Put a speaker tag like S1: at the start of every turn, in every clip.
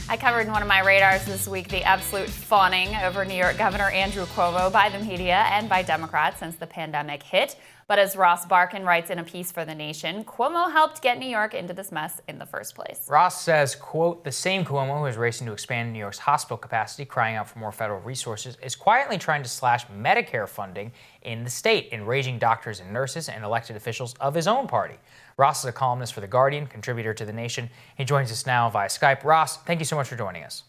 S1: I covered in one of my radars this week the absolute fawning over New York Governor Andrew Cuomo by the media and by Democrats since the pandemic hit. But as Ross Barkan writes in a piece for The Nation, Cuomo helped get New York into this mess in the first place.
S2: Ross says, quote, the same Cuomo who is racing to expand New York's hospital capacity, crying out for more federal resources, is quietly trying to slash Medicare funding in the state, enraging doctors and nurses and elected officials of his own party. Ross is a columnist for The Guardian, contributor to The Nation. He joins us now via Skype. Ross, thank you so much for joining us.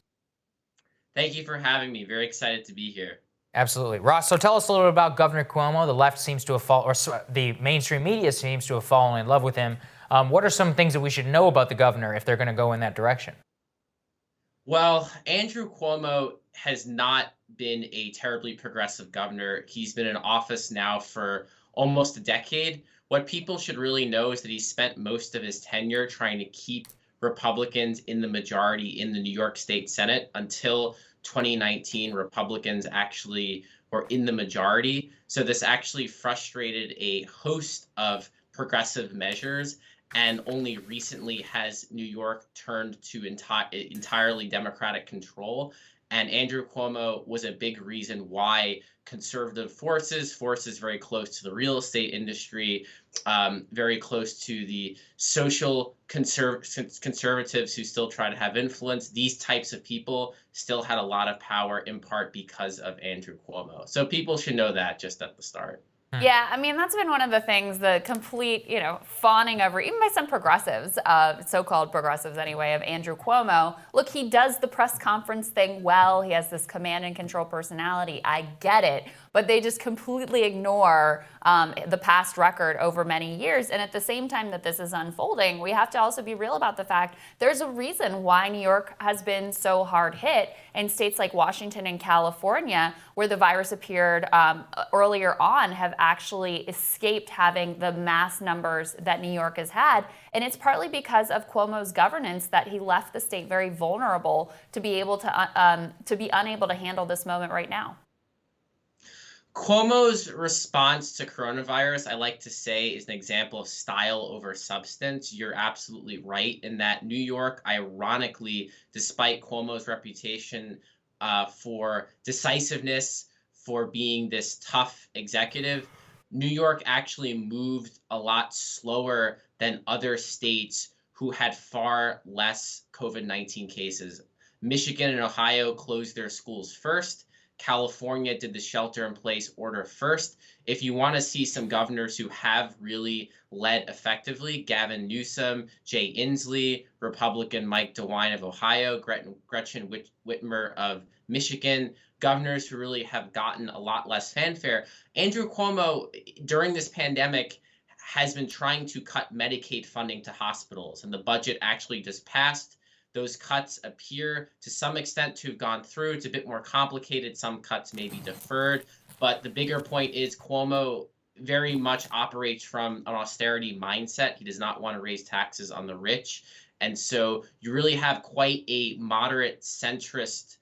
S3: Thank you for having me. Very excited to be here.
S2: Absolutely. Ross, so tell us a little bit about Governor Cuomo. The left seems to have fallen, or the mainstream media seems to have fallen in love with him. What are some things that we should know about the governor if they're going to go in that direction?
S3: Well, Andrew Cuomo has not been a terribly progressive governor. He's been in office now for almost a decade. What people should really know is that he spent most of his tenure trying to keep Republicans in the majority in the New York State Senate until 2019. Republicans actually were in the majority. So this actually frustrated a host of progressive measures. And only recently has New York turned to entirely Democratic control. And Andrew Cuomo was a big reason why conservative forces very close to the real estate industry, very close to the social conservatives who still try to have influence, these types of people still had a lot of power in part because of Andrew Cuomo. So people should know that just at the start.
S1: Yeah, I mean, that's been one of the things, the complete, fawning over, even by some progressives, so-called progressives anyway, of Andrew Cuomo. Look, he does the press conference thing well. He has this command and control personality. I get it. But they just completely ignore the past record over many years. And at the same time that this is unfolding, we have to also be real about the fact there's a reason why New York has been so hard hit, and states like Washington and California, where the virus appeared earlier on, have actually escaped having the mass numbers that New York has had. And it's partly because of Cuomo's governance that he left the state very vulnerable to be able to be unable to handle this moment right now.
S3: Cuomo's response to coronavirus, I like to say, is an example of style over substance. You're absolutely right in that New York, ironically, despite Cuomo's reputation for decisiveness, for being this tough executive, New York actually moved a lot slower than other states who had far less COVID-19 cases. Michigan and Ohio closed their schools first. California did the shelter-in-place order first. If you want to see some governors who have really led effectively, Gavin Newsom, Jay Inslee, Republican Mike DeWine of Ohio, Gretchen Whitmer of Michigan, governors who really have gotten a lot less fanfare. Andrew Cuomo, during this pandemic, has been trying to cut Medicaid funding to hospitals, and the budget actually just passed. Those cuts appear to some extent to have gone through. It's a bit more complicated. Some cuts may be deferred. But the bigger point is Cuomo very much operates from an austerity mindset. He does not want to raise taxes on the rich. And so you really have quite a moderate centrist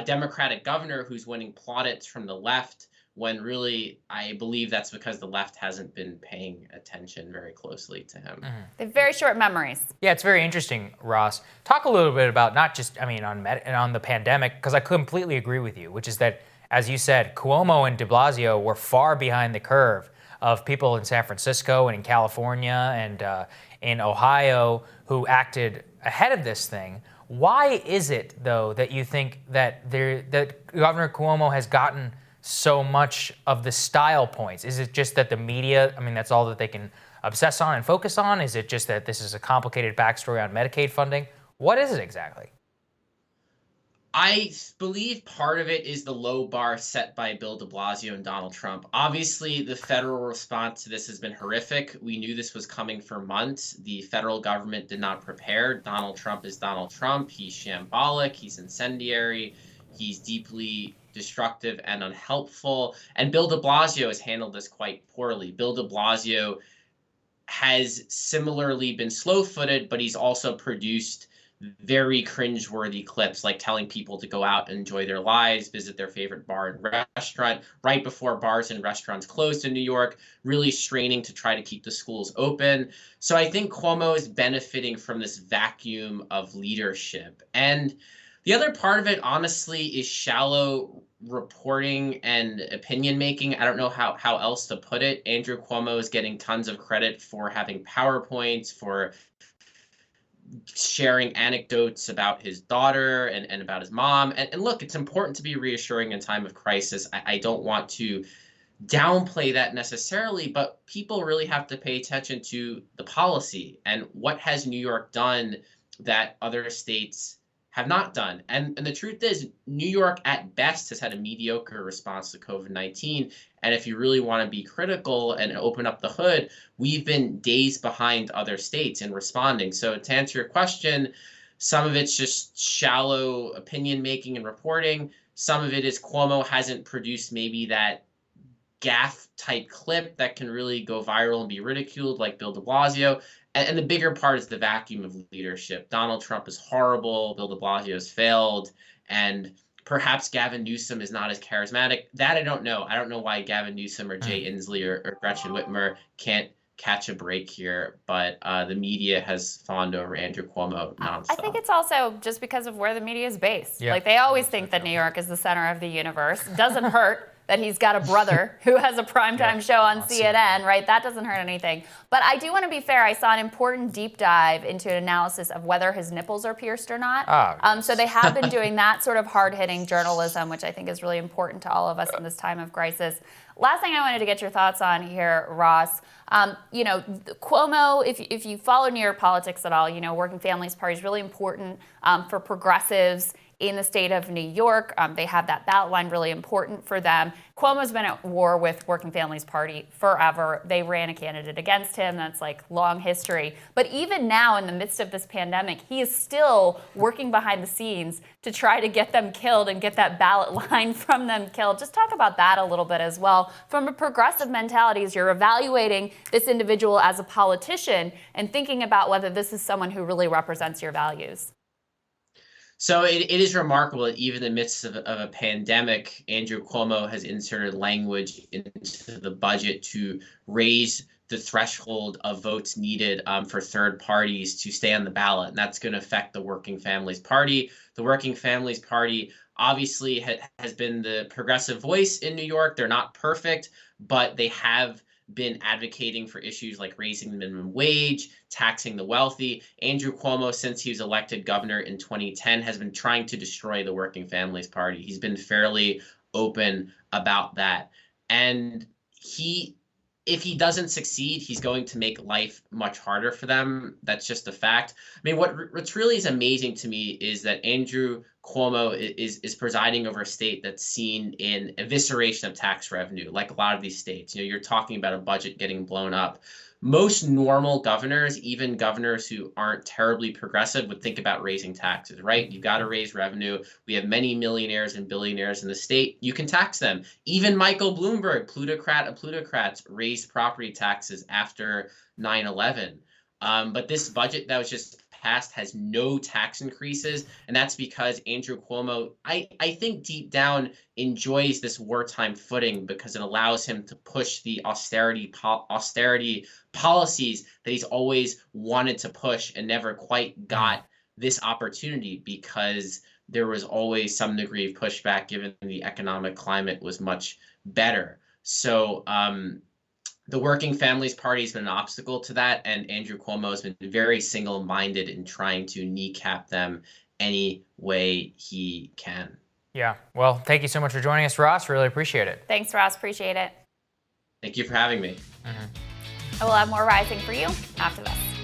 S3: Democratic governor who's winning plaudits from the left, when really I believe that's because the left hasn't been paying attention very closely to him.
S1: They have very short memories.
S2: Yeah, it's very interesting, Ross. Talk a little bit about not just, on the pandemic, because I completely agree with you, which is that, as you said, Cuomo and de Blasio were far behind the curve of people in San Francisco and in California and in Ohio who acted ahead of this thing. Why is it, though, that you think that Governor Cuomo has gotten so much of the style points? Is it just that the media, that's all that they can obsess on and focus on? Is it just that this is a complicated backstory on Medicaid funding? What is it exactly?
S3: I believe part of it is the low bar set by Bill de Blasio and Donald Trump. Obviously, the federal response to this has been horrific. We knew this was coming for months. The federal government did not prepare. Donald Trump is Donald Trump. He's shambolic. He's incendiary. He's deeply destructive and unhelpful. And Bill de Blasio has handled this quite poorly. Bill de Blasio has similarly been slow-footed, but he's also produced very cringeworthy clips, like telling people to go out and enjoy their lives, visit their favorite bar and restaurant right before bars and restaurants closed in New York, really straining to try to keep the schools open. So I think Cuomo is benefiting from this vacuum of leadership. And the other part of it, honestly, is shallow reporting and opinion making. I don't know how else to put it. Andrew Cuomo is getting tons of credit for having PowerPoints, for sharing anecdotes about his daughter and about his mom. And look, it's important to be reassuring in time of crisis. I don't want to downplay that necessarily, but people really have to pay attention to the policy and what has New York done that other states have not done. And the truth is, New York at best has had a mediocre response to COVID-19. And if you really want to be critical and open up the hood, we've been days behind other states in responding. So to answer your question, some of it's just shallow opinion making and reporting. Some of it is Cuomo hasn't produced maybe that gaffe type clip that can really go viral and be ridiculed like Bill de Blasio. And the bigger part is the vacuum of leadership. Donald Trump is horrible. Bill de Blasio has failed. And perhaps Gavin Newsom is not as charismatic. That I don't know. I don't know why Gavin Newsom or Jay Inslee or Gretchen Whitmer can't catch a break here. But the media has fawned over Andrew Cuomo nonstop.
S1: I think it's also just because of where the media is based.
S2: Yeah.
S1: Like, they always think that New York is the center of the universe. Doesn't hurt that he's got a brother who has a primetime show on CNN, right? That doesn't hurt anything. But I do want to be fair. I saw an important deep dive into an analysis of whether his nipples are pierced or not. So they have been doing that sort of hard-hitting journalism, which I think is really important to all of us in this time of crisis. Last thing I wanted to get your thoughts on here, Ross. Cuomo, if you follow New York politics at all, Working Families Party is really important for progressives in the state of New York. They have that ballot line really important for them. Cuomo's been at war with Working Families Party forever. They ran a candidate against him. That's like long history. But even now, in the midst of this pandemic, he is still working behind the scenes to try to get them killed and get that ballot line from them killed. Just talk about that a little bit as well. From a progressive mentality, as you're evaluating this individual as a politician and thinking about whether this is someone who really represents your values.
S3: So it is remarkable that even in the midst of a pandemic, Andrew Cuomo has inserted language into the budget to raise the threshold of votes needed for third parties to stay on the ballot. And that's going to affect the Working Families Party. The Working Families Party obviously has been the progressive voice in New York. They're not perfect, but they have been advocating for issues like raising the minimum wage, taxing the wealthy. Andrew Cuomo, since he was elected governor in 2010, has been trying to destroy the Working Families Party. He's been fairly open about that. And if he doesn't succeed, he's going to make life much harder for them. That's just a fact. I mean, what's really is amazing to me is that Andrew Cuomo is presiding over a state that's seen in evisceration of tax revenue, like a lot of these states. You're talking about a budget getting blown up. Most normal governors, even governors who aren't terribly progressive, would think about raising taxes, right? You've got to raise revenue. We have many millionaires and billionaires in the state. You can tax them. Even Michael Bloomberg, plutocrat of plutocrats, raised property taxes after 9/11. But this budget that was just passed has no tax increases, and that's because Andrew Cuomo, I think deep down, enjoys this wartime footing because it allows him to push the austerity policies that he's always wanted to push and never quite got this opportunity because there was always some degree of pushback given the economic climate was much better. So the Working Families Party has been an obstacle to that, and Andrew Cuomo has been very single-minded in trying to kneecap them any way he can.
S2: Yeah. Well, thank you so much for joining us, Ross. Really appreciate it.
S1: Thanks, Ross. Appreciate it.
S3: Thank you for having me.
S1: I will have more Rising for you after this.